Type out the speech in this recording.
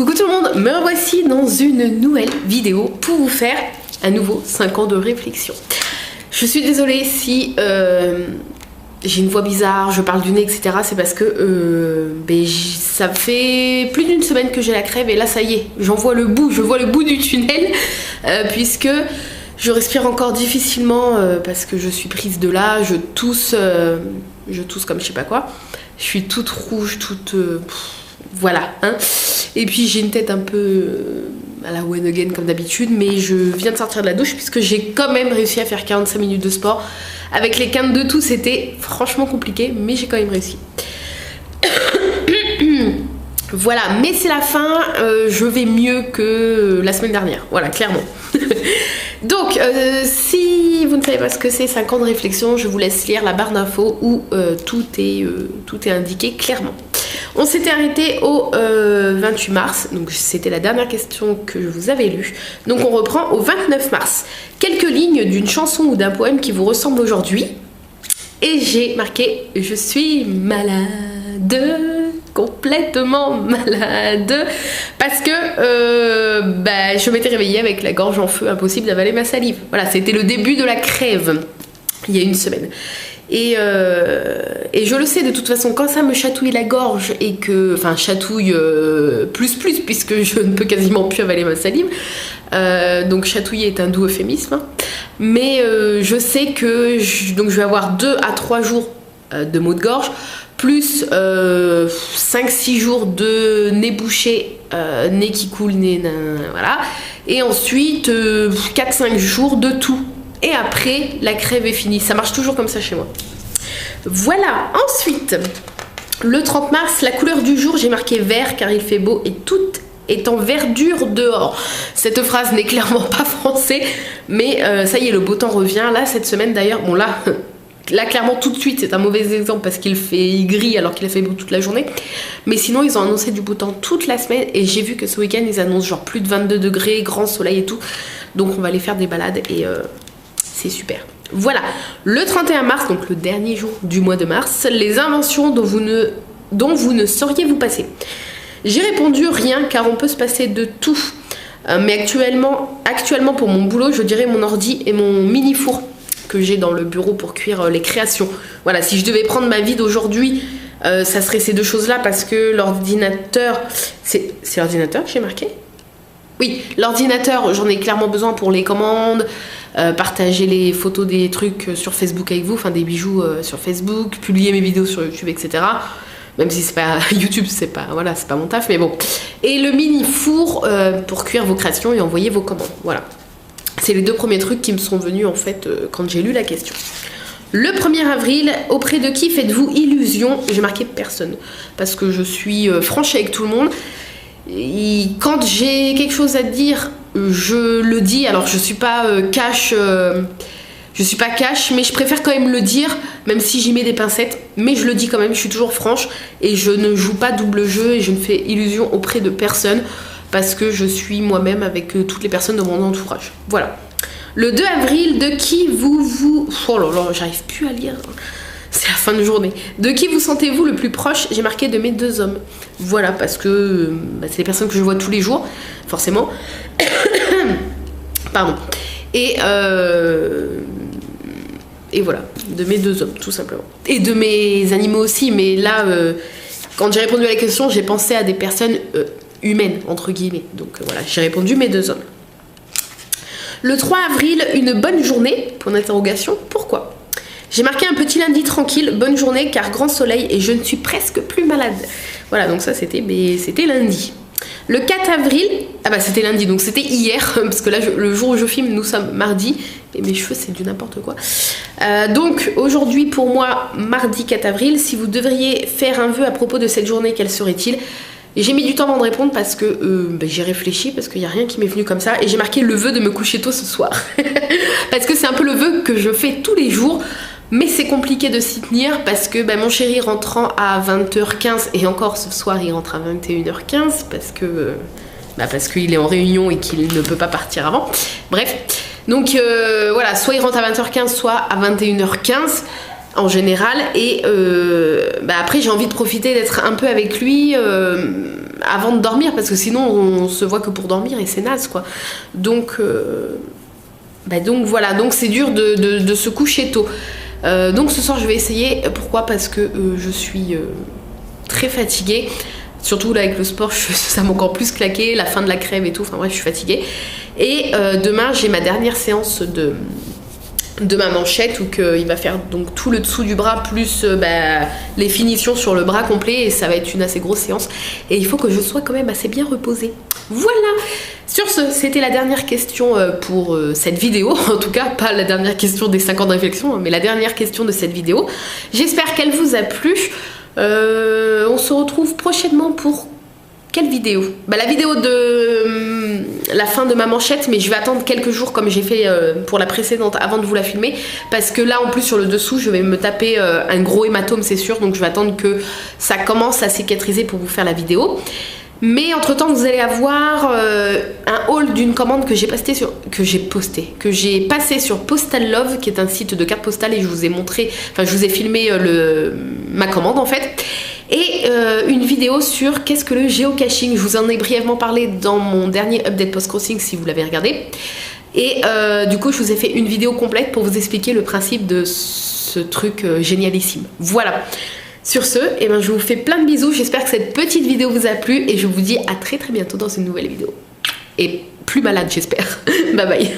Coucou tout le monde, me revoici dans une nouvelle vidéo pour vous faire un nouveau 5 ans de réflexion. Je suis désolée si j'ai une voix bizarre, je parle du nez, etc. C'est parce que ça fait plus d'une semaine que j'ai la crève et là ça y est, je vois le bout du tunnel puisque je respire encore difficilement parce que je suis prise de là, je tousse comme je sais pas quoi. Je suis toute rouge, toute... voilà, hein. Et puis j'ai une tête un peu à la one again comme d'habitude, mais je viens de sortir de la douche puisque j'ai quand même réussi à faire 45 minutes de sport. Avec les quintes de tout, c'était franchement compliqué, mais j'ai quand même réussi. Voilà, mais c'est la fin, je vais mieux que la semaine dernière, voilà, clairement. Donc, si vous ne savez pas ce que c'est 5 ans de réflexion, je vous laisse lire la barre d'infos où tout est indiqué clairement. On s'était arrêté au 28 mars, donc c'était la dernière question que je vous avais lue. Donc on reprend au 29 mars. Quelques lignes d'une chanson ou d'un poème qui vous ressemble aujourd'hui. Et j'ai marqué « Je suis malade ». Complètement malade parce que je m'étais réveillée avec la gorge en feu, impossible d'avaler ma salive. Voilà, c'était le début de la crève il y a une semaine et je le sais de toute façon, quand ça me chatouille la gorge et que, enfin chatouille plus puisque je ne peux quasiment plus avaler ma salive, donc chatouiller est un doux euphémisme, hein. Mais je sais que je vais avoir 2 à 3 jours de maux de gorge plus 5-6 jours de nez bouché, nez qui coule, voilà. Et ensuite 4-5 jours de tout. Et après, la crève est finie. Ça marche toujours comme ça chez moi. Voilà, ensuite, le 30 mars, la couleur du jour, j'ai marqué vert car il fait beau et tout est en verdure dehors. Cette phrase n'est clairement pas français, mais ça y est, le beau temps revient. Là, cette semaine d'ailleurs, bon là... Là, clairement, tout de suite, c'est un mauvais exemple parce qu'il fait gris alors qu'il a fait beau toute la journée. Mais sinon, ils ont annoncé du beau temps toute la semaine et j'ai vu que ce week-end, ils annoncent genre plus de 22 degrés, grand soleil et tout. Donc, on va aller faire des balades et c'est super. Voilà, le 31 mars, donc le dernier jour du mois de mars, les inventions dont vous ne sauriez vous passer. J'ai répondu rien car on peut se passer de tout. Mais actuellement, pour mon boulot, je dirais mon ordi et mon mini-four que j'ai dans le bureau pour cuire les créations. Voilà, si je devais prendre ma vie d'aujourd'hui, ça serait ces deux choses-là parce que l'ordinateur... C'est l'ordinateur que j'ai marqué ? Oui, l'ordinateur, j'en ai clairement besoin pour les commandes, partager les photos des trucs sur Facebook avec vous, enfin des bijoux sur Facebook, publier mes vidéos sur YouTube, etc. Même si c'est pas YouTube, c'est pas mon taf, mais bon. Et le mini four pour cuire vos créations et envoyer vos commandes, voilà. C'est les 2 premiers trucs qui me sont venus en fait quand j'ai lu la question. Le 1er avril, auprès de qui faites-vous illusion ? J'ai marqué personne parce que je suis franche avec tout le monde. Et quand j'ai quelque chose à dire, je le dis. Alors je suis pas cash, mais je préfère quand même le dire, même si j'y mets des pincettes. Mais je le dis quand même. Je suis toujours franche et je ne joue pas double jeu et je ne fais illusion auprès de personne. Parce que je suis moi-même avec toutes les personnes de mon entourage. Voilà. Le 2 avril, de qui vous... Oh là là, j'arrive plus à lire. C'est la fin de journée. De qui vous sentez-vous le plus proche ? J'ai marqué de mes 2 hommes. Voilà, parce que c'est les personnes que je vois tous les jours, forcément. Pardon. Et voilà, de mes 2 hommes, tout simplement. Et de mes animaux aussi, mais là, quand j'ai répondu à la question, j'ai pensé à des personnes... humaine entre guillemets, donc voilà, j'ai répondu mes 2 hommes. Le 3 avril, une bonne journée, point d'interrogation, pourquoi ? J'ai marqué un petit lundi tranquille, bonne journée car grand soleil et je ne suis presque plus malade. Voilà, donc ça c'était lundi. Le 4 avril, c'était lundi, donc c'était hier, parce que là le jour où je filme, nous sommes mardi, et mes cheveux c'est du n'importe quoi. Donc aujourd'hui pour moi, mardi 4 avril, si vous devriez faire un vœu à propos de cette journée, quel serait-il ? Et j'ai mis du temps avant de répondre parce que j'ai réfléchi, parce qu'il n'y a rien qui m'est venu comme ça. Et j'ai marqué le vœu de me coucher tôt ce soir. Parce que c'est un peu le vœu que je fais tous les jours. Mais c'est compliqué de s'y tenir parce que mon chéri rentrant à 20h15, et encore ce soir il rentre à 21h15 parce qu'il est en réunion et qu'il ne peut pas partir avant. Bref, donc voilà, soit il rentre à 20h15, soit à 21h15. En général, et après j'ai envie de profiter d'être un peu avec lui avant de dormir, parce que sinon on se voit que pour dormir et c'est naze quoi. Donc voilà, donc c'est dur de se coucher tôt. Donc ce soir je vais essayer. Pourquoi? Parce que je suis très fatiguée. Surtout là avec le sport, ça m'a encore plus claqué, la fin de la crève et tout, enfin bref je suis fatiguée. Et demain j'ai ma dernière séance de ma manchette où il va faire donc tout le dessous du bras plus les finitions sur le bras complet, et ça va être une assez grosse séance et il faut que je sois quand même assez bien reposée. Voilà, sur ce, c'était la dernière question pour cette vidéo, en tout cas pas la dernière question des 5 ans de réflexion, mais la dernière question de cette vidéo. J'espère qu'elle vous a plu. On se retrouve prochainement pour quelle vidéo? La vidéo de la fin de ma manchette, mais je vais attendre quelques jours comme j'ai fait pour la précédente avant de vous la filmer, parce que là en plus sur le dessous je vais me taper un gros hématome c'est sûr, donc je vais attendre que ça commence à cicatriser pour vous faire la vidéo. Mais entre temps vous allez avoir un haul d'une commande que j'ai passé sur Postal Love, qui est un site de cartes postales, et je vous ai montré, enfin je vous ai filmé ma commande en fait. Et une vidéo sur qu'est-ce que le géocaching. Je vous en ai brièvement parlé dans mon dernier update post-crossing si vous l'avez regardé. Et du coup je vous ai fait une vidéo complète pour vous expliquer le principe de ce truc génialissime. Voilà. Sur ce, je vous fais plein de bisous. J'espère que cette petite vidéo vous a plu et je vous dis à très très bientôt dans une nouvelle vidéo. Et plus malade j'espère. Bye bye.